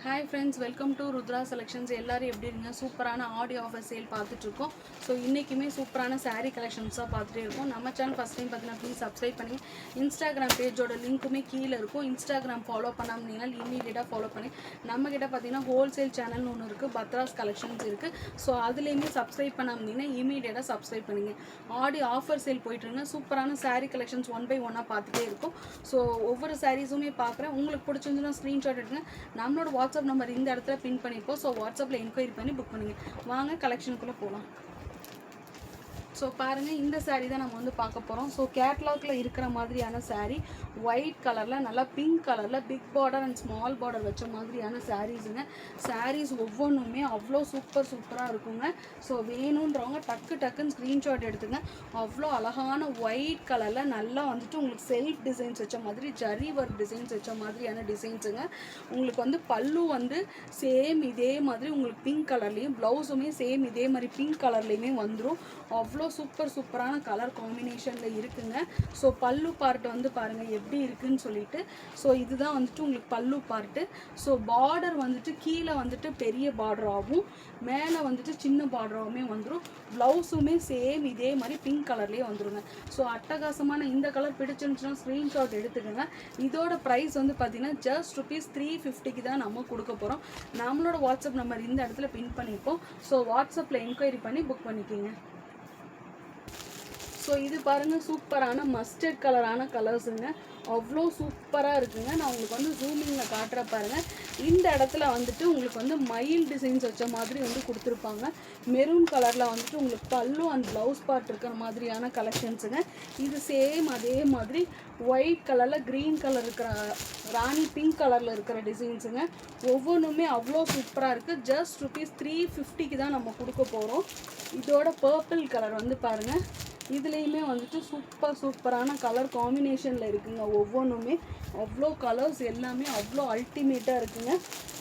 Hi friends, welcome to Rudra Selections. எல்லாரும் எப்படி இருக்கீங்க? சூப்பரான ஆடி ஆஃபர் சேல் பார்த்துட்டு இருக்கோம். ஸோ இன்றைக்குமே சூப்பரான saree கலெக்ஷன்ஸாக பார்த்துட்டே இருக்கோம். நம்ம சேனல் ஃபஸ்ட் டைம் பார்த்தீங்கன்னா ப்ளீஸ் சப்ஸ்கிரைப் பண்ணி இன்ஸ்டாகிராம் பேஜோட லிங்க்குமே கீழே இருக்கும். இன்ஸ்டாகிராம் ஃபாலோ பண்ணாமல் இமீடியட்டாக ஃபாலோ பண்ணி நம்மக்கிட்ட பார்த்தீங்கன்னா ஹோல்சேல் சேனல்னு ஒன்று இருக்குது, பத்ராஸ் கலெக்ஷன்ஸ் இருக்குது. ஸோ அதுலேயுமே சப்ஸ்கிரைப் பண்ணாமல் இமீடியட்டாக சப்ஸ்கிரைப் பண்ணிங்க. ஆடி ஆஃபர் சேல் போயிட்டுருங்க. சூப்பரான saree கலெக்ஷன்ஸ் ஒன் பை ஒன்னாக பார்த்துட்டே இருக்கும். ஸோ ஒவ்வொரு சாரீஸுமே பார்க்குறேன். உங்களுக்கு பிடிச்சிருந்துன்னா ஸ்க்ரீன்ஷாட் எடுங்க. நம்மளோட வாட்ஸ்அப் நம்பர் இந்த இடத்துல பின் பண்ணிப்போம். ஸோ வாட்ஸ்அப்பில் என்கொயரி பண்ணி புக் பண்ணுங்க. வாங்க கலெக்ஷனுக்குள்ளே போகலாம். ஸோ பாருங்கள், இந்த சாரீ தான் நம்ம வந்து பார்க்க போகிறோம். ஸோ கேட்லாகில் இருக்கிற மாதிரியான சாரீ ஒயிட் கலரில் நல்லா பிங்க் கலரில் big border and small border வச்ச மாதிரியான சாரீஸுங்க. சாரீஸ் ஒவ்வொன்றுமே அவ்வளோ சூப்பராக இருக்குங்க. ஸோ வேணுன்றவங்க டக்குன்னு ஸ்க்ரீன்ஷாட் எடுத்துங்க. அவ்வளோ அழகான ஒயிட் கலரில் நல்லா வந்துட்டு உங்களுக்கு செல்ஃப் டிசைன்ஸ் வச்ச மாதிரி ஜரி ஒர்க் டிசைன்ஸ் வச்ச மாதிரியான டிசைன்ஸுங்க. உங்களுக்கு வந்து பல்லு வந்து சேம் இதே மாதிரி உங்களுக்கு பிங்க் கலர்லேயும், ப்ளவுஸுமே சேம் இதே மாதிரி பிங்க் கலர்லேயுமே வந்துடும். அவ்வளோ சூப்பரான கலர் காம்பினேஷனில் இருக்குங்க. ஸோ பல்லு பார்ட் வந்து பாருங்கள் எப்படி இருக்குன்னு சொல்லிட்டு. ஸோ இதுதான் வந்துட்டு உங்களுக்கு பல்லு பார்ட்டு. ஸோ பார்டர் வந்துட்டு கீழே வந்துட்டு பெரிய பார்டராகவும் மேலே வந்துட்டு சின்ன பார்டராகவுமே வந்துடும். ப்ளவுஸுமே சேம் இதே மாதிரி பிங்க் கலர்லேயே வந்துடுங்க. ஸோ அட்டகாசமான இந்த கலர் பிடிச்சிருந்துச்சுன்னா ஸ்க்ரீன்ஷாட் எடுத்துக்கோங்க. இதோட ப்ரைஸ் வந்து பார்த்தீங்கன்னா ஜஸ்ட் ₹350 தான் நம்ம கொடுக்க போகிறோம். நம்மளோட வாட்ஸ்அப் நம்பர் இந்த இடத்துல பின் பண்ணிப்போம். ஸோ வாட்ஸ்அப்பில் என்கொயரி பண்ணி புக் பண்ணிக்கிங்க. ஸோ இது பாருங்கள், சூப்பரான மஸ்டர்ட் கலரான கலர்ஸுங்க. அவ்வளோ சூப்பராக இருக்குங்க. நான் உங்களுக்கு வந்து ஜூமிங்கில் காட்டுற பாருங்கள். இந்த இடத்துல வந்துட்டு உங்களுக்கு வந்து மயில் டிசைன்ஸ் வச்ச மாதிரி வந்து கொடுத்துருப்பாங்க. மெரூன் கலரில் வந்துட்டு உங்களுக்கு பல்லு அண்ட் ப்ளவுஸ் பார்ட் இருக்கிற மாதிரியான கலெக்ஷன்ஸுங்க. இது சேம் அதே மாதிரி ஒயிட் கலரில் க்ரீன் கலர் இருக்கிற ராணி பிங்க் கலரில் இருக்கிற டிசைன்ஸுங்க. ஒவ்வொன்றுமே அவ்வளோ சூப்பராக இருக்குது. ஜஸ்ட் ₹350 தான் நம்ம கொடுக்க போகிறோம். இதோட பர்பிள் கலர் வந்து பாருங்கள். இதுலேயுமே வந்துட்டு சூப்பரான கலர் காம்பினேஷனில் இருக்குங்க. ஒவ்வொன்றுமே அவ்வளோ கலர்ஸ் எல்லாமே அவ்வளோ அல்டிமேட்டாக இருக்குங்க.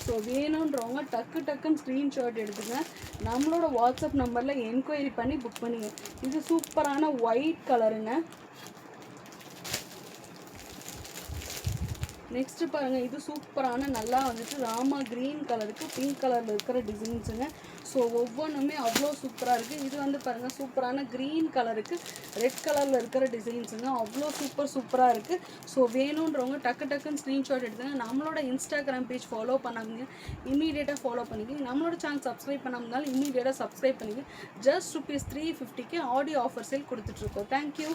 ஸோ வேணுன்றவங்க டக்குன்னு ஸ்க்ரீன்ஷாட் எடுத்துங்க. நம்மளோட வாட்ஸ்அப் நம்பரில் என்கொயரி பண்ணி புக் பண்ணுங்க. இது சூப்பரான ஒயிட் கலருங்க. நெக்ஸ்ட்டு பாருங்கள், இது சூப்பரான நல்லா வந்துட்டு ராமா க்ரீன் கலருக்கு பிங்க் கலரில் இருக்கிற டிசைன்ஸுங்க. ஸோ ஒவ்வொன்றுமே அவ்வளோ சூப்பராக இருக்குது. இது வந்து பாருங்கள், சூப்பரான க்ரீன் கலருக்கு ரெட் கலரில் இருக்கிற டிசைன்ஸுங்க. அவ்வளோ சூப்பராக இருக்குது. ஸோ வேணுன்றவங்க டக்குன்னு ஸ்க்ரீன்ஷாட் எடுத்துங்க. நம்மளோட இன்ஸ்டாகிராம் பேஜ் ஃபாலோ பண்ணாங்க இமீடியட்டாக ஃபாலோ பண்ணிக்க. நம்மளோட சேனல் சப்ஸ்கிரைப் பண்ணாமனாலும் இமீடியட்டாக சப்ஸ்கிரைப் பண்ணிக்க. ஜஸ்ட் ₹350 ஆடியோ ஆஃபர் சேல் கொடுத்துட்ருக்கோம். தேங்க்யூ.